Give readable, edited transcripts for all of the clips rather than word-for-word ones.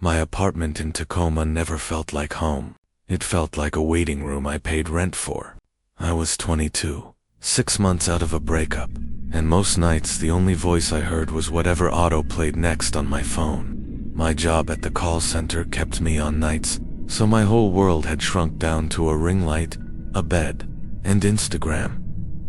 My apartment in Tacoma never felt like home. It felt like a waiting room I paid rent for. I was 22, 6 months out of a breakup, and most nights the only voice I heard was whatever auto played next on my phone. My job at the call center kept me on nights, so my whole world had shrunk down to a ring light, a bed, and Instagram.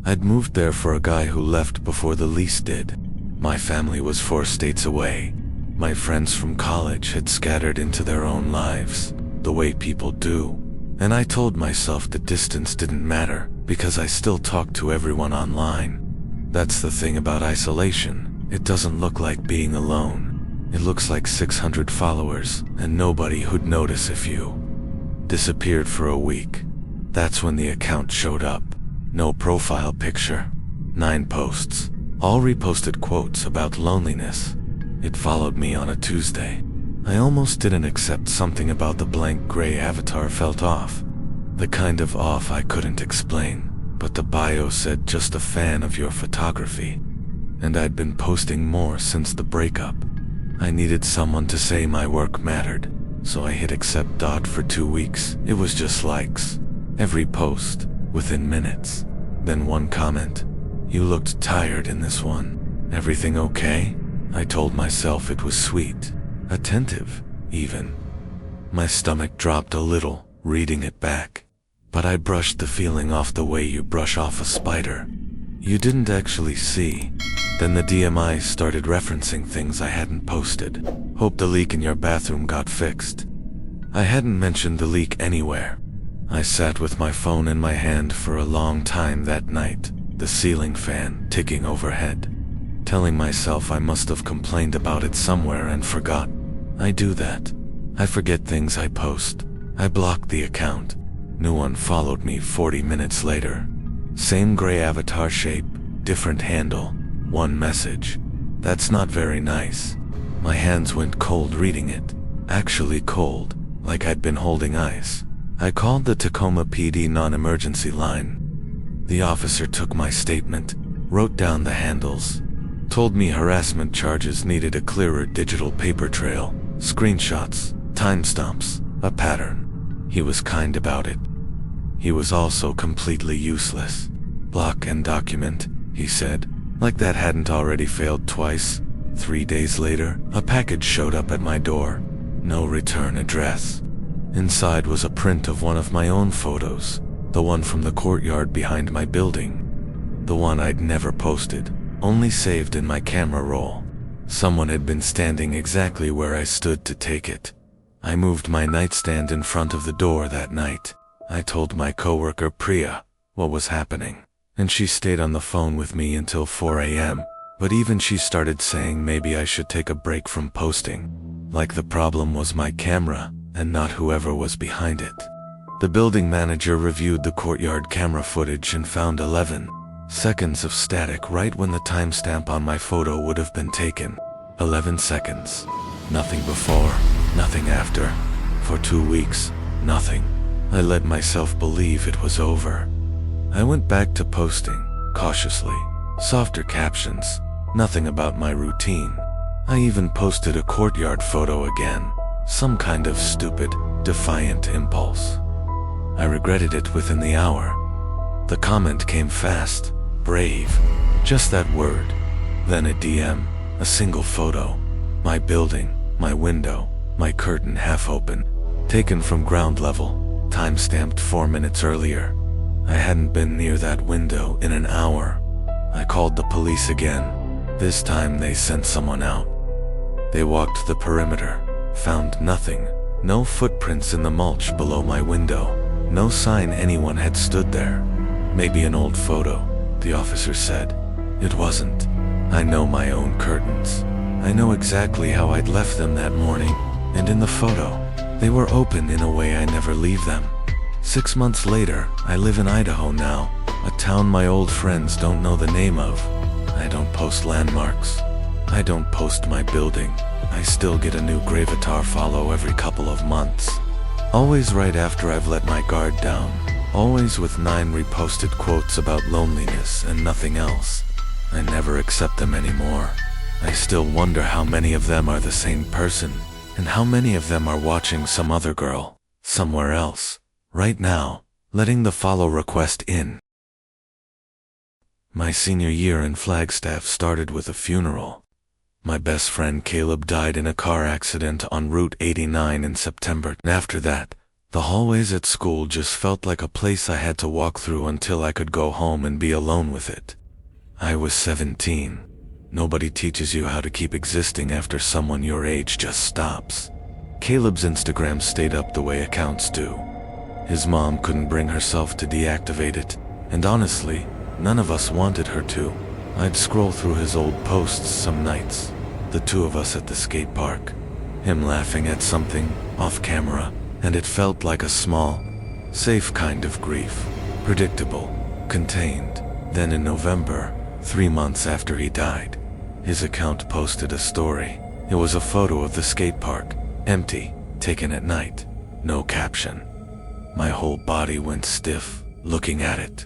I'd moved there for a guy who left before the lease did. My family was 4 states away. My friends from college had scattered into their own lives, the way people do. And I told myself the distance didn't matter, because I still talked to everyone online. That's the thing about isolation. It doesn't look like being alone. It looks like 600 followers, and nobody who'd notice if you disappeared for a week. That's when the account showed up. No profile picture. 9 posts. All reposted quotes about loneliness. It followed me on a Tuesday. I almost didn't accept something about the blank gray avatar felt off. The kind of off I couldn't explain, but the bio said just a fan of your photography. And I'd been posting more since the breakup. I needed someone to say my work mattered, so I hit accept. For 2 weeks, it was just likes. Every post, within minutes. Then one comment. You looked tired in this one. Everything okay? I told myself it was sweet, attentive, even. My stomach dropped a little, reading it back. But I brushed the feeling off the way you brush off a spider. You didn't actually see. Then the DMI started referencing things I hadn't posted. Hope the leak in your bathroom got fixed. I hadn't mentioned the leak anywhere. I sat with my phone in my hand for a long time that night, the ceiling fan ticking overhead, telling myself I must have complained about it somewhere and forgot. I do that. I forget things I post. I blocked the account. New one followed me 40 minutes later. Same gray avatar shape, different handle, one message. That's not very nice. My hands went cold reading it. Actually cold, like I'd been holding ice. I called the Tacoma PD non-emergency line. The officer took my statement, wrote down the handles, told me harassment charges needed a clearer digital paper trail, screenshots, timestamps, a pattern. He was kind about it. He was also completely useless. Block and document, he said, like that hadn't already failed twice. 3 days later, a package showed up at my door. No return address. Inside was a print of one of my own photos, the one from the courtyard behind my building. The one I'd never posted, only saved in my camera roll. Someone had been standing exactly where I stood to take it. I moved my nightstand in front of the door that night. I told my coworker Priya what was happening, and she stayed on the phone with me until 4 a.m. But even she started saying maybe I should take a break from posting, like the problem was my camera and not whoever was behind it. The building manager reviewed the courtyard camera footage and found 11 seconds of static right when the timestamp on my photo would have been taken. 11 seconds. Nothing before, nothing after. For 2 weeks, nothing. I let myself believe it was over. I went back to posting, cautiously. Softer captions, nothing about my routine. I even posted a courtyard photo again. Some kind of stupid, defiant impulse. I regretted it within the hour. The comment came fast. Brave. Just that word. Then a DM, a single photo. My building, my window, my curtain half open. Taken from ground level. Timestamped 4 minutes earlier. I hadn't been near that window in an hour. I called the police again. This time they sent someone out. They walked the perimeter, found nothing. No footprints in the mulch below my window. No sign anyone had stood there. Maybe an old photo, the officer said. It wasn't. I know my own curtains. I know exactly how I'd left them that morning, and in the photo, they were open in a way I never leave them. 6 months later, I live in Idaho now, a town my old friends don't know the name of. I don't post landmarks. I don't post my building. I still get a new Gravatar follow every couple of months. Always right after I've let my guard down. Always with 9 reposted quotes about loneliness and nothing else. I never accept them anymore. I still wonder how many of them are the same person. And how many of them are watching some other girl, somewhere else, right now, letting the follow request in? My senior year in Flagstaff started with a funeral. My best friend Caleb died in a car accident on Route 89 in September. And after that, the hallways at school just felt like a place I had to walk through until I could go home and be alone with it. I was 17. Nobody teaches you how to keep existing after someone your age just stops. Caleb's Instagram stayed up the way accounts do. His mom couldn't bring herself to deactivate it, and honestly, none of us wanted her to. I'd scroll through his old posts some nights, the two of us at the skate park, him laughing at something, off camera, and it felt like a small, safe kind of grief. Predictable, contained. Then in November, 3 months after he died, his account posted a story. It was a photo of the skate park, empty, taken at night, no caption. My whole body went stiff, looking at it.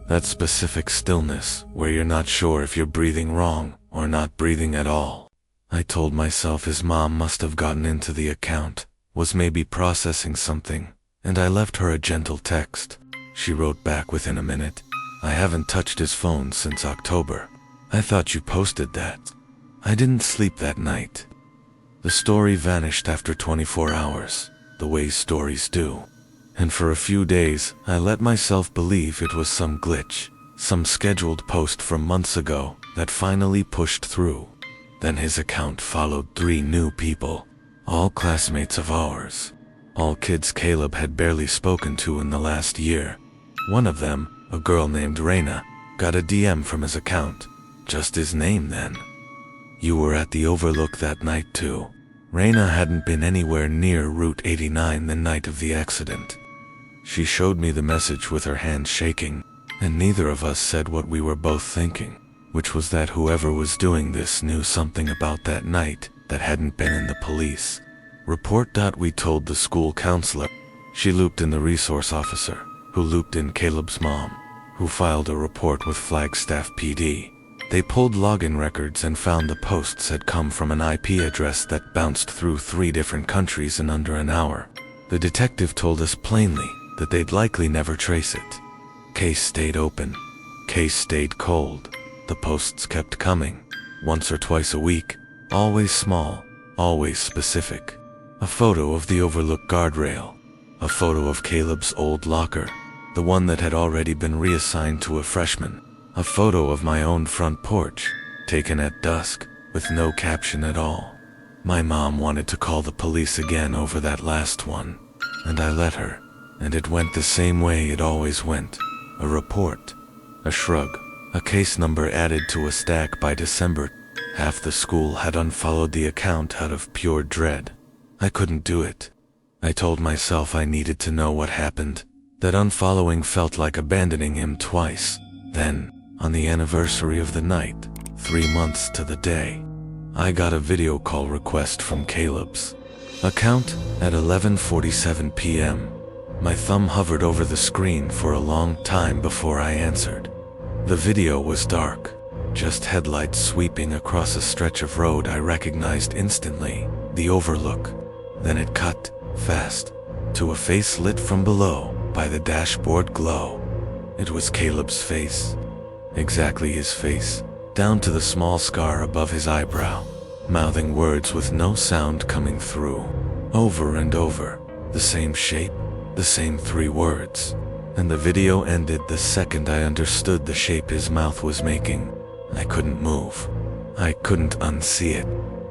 That specific stillness, where you're not sure if you're breathing wrong or not breathing at all. I told myself his mom must have gotten into the account, was maybe processing something, and I left her a gentle text. She wrote back within a minute, "I haven't touched his phone since October. I thought you posted that." I didn't sleep that night. The story vanished after 24 hours, the way stories do. And for a few days, I let myself believe it was some glitch, some scheduled post from months ago that finally pushed through. Then his account followed 3 new people, all classmates of ours, all kids Caleb had barely spoken to in the last year. One of them, a girl named Raina, got a DM from his account, just his name then. "You were at the Overlook that night too." Raina hadn't been anywhere near Route 89 the night of the accident. She showed me the message with her hand shaking, and neither of us said what we were both thinking, which was that whoever was doing this knew something about that night that hadn't been in the police report. We told the school counselor. She looped in the resource officer, who looped in Caleb's mom, who filed a report with Flagstaff PD. They pulled login records and found the posts had come from an IP address that bounced through 3 different countries in under an hour. The detective told us plainly that they'd likely never trace it. Case stayed open. Case stayed cold. The posts kept coming, once or twice a week, always small, always specific. A photo of the Overlook guardrail. A photo of Caleb's old locker, the one that had already been reassigned to a freshman. A photo of my own front porch, taken at dusk, with no caption at all. My mom wanted to call the police again over that last one, and I let her. And it went the same way it always went. A report, a shrug, a case number added to a stack. By December, half the school had unfollowed the account out of pure dread. I couldn't do it. I told myself I needed to know what happened, that unfollowing felt like abandoning him twice. Then, on the anniversary of the night, 3 months to the day, I got a video call request from Caleb's account at 11:47 p.m. My thumb hovered over the screen for a long time before I answered. The video was dark, just headlights sweeping across a stretch of road I recognized instantly, the Overlook. Then it cut, fast, to a face lit from below by the dashboard glow. It was Caleb's face. Exactly his face, down to the small scar above his eyebrow, mouthing words with no sound coming through. Over and over, the same shape, the same 3 words. And the video ended the second I understood the shape his mouth was making. I couldn't move. I couldn't unsee it.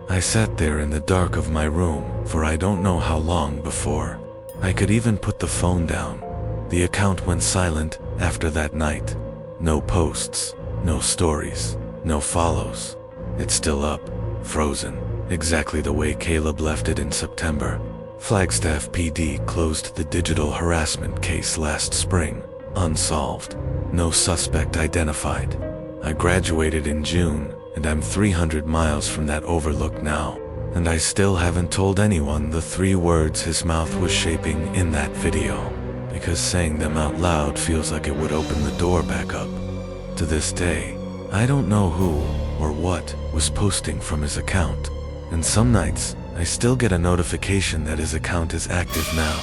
I sat there in the dark of my room for I don't know how long before I could even put the phone down. The account went silent after that night. No posts, no stories, no follows. It's still up, frozen, exactly the way Caleb left it in September. Flagstaff PD closed the digital harassment case last spring, unsolved. No suspect identified. I graduated in June, and I'm 300 miles from that Overlook now, and I still haven't told anyone the 3 words his mouth was shaping in that video, because saying them out loud feels like it would open the door back up. To this day, I don't know who or what was posting from his account, and some nights I still get a notification that his account is active now.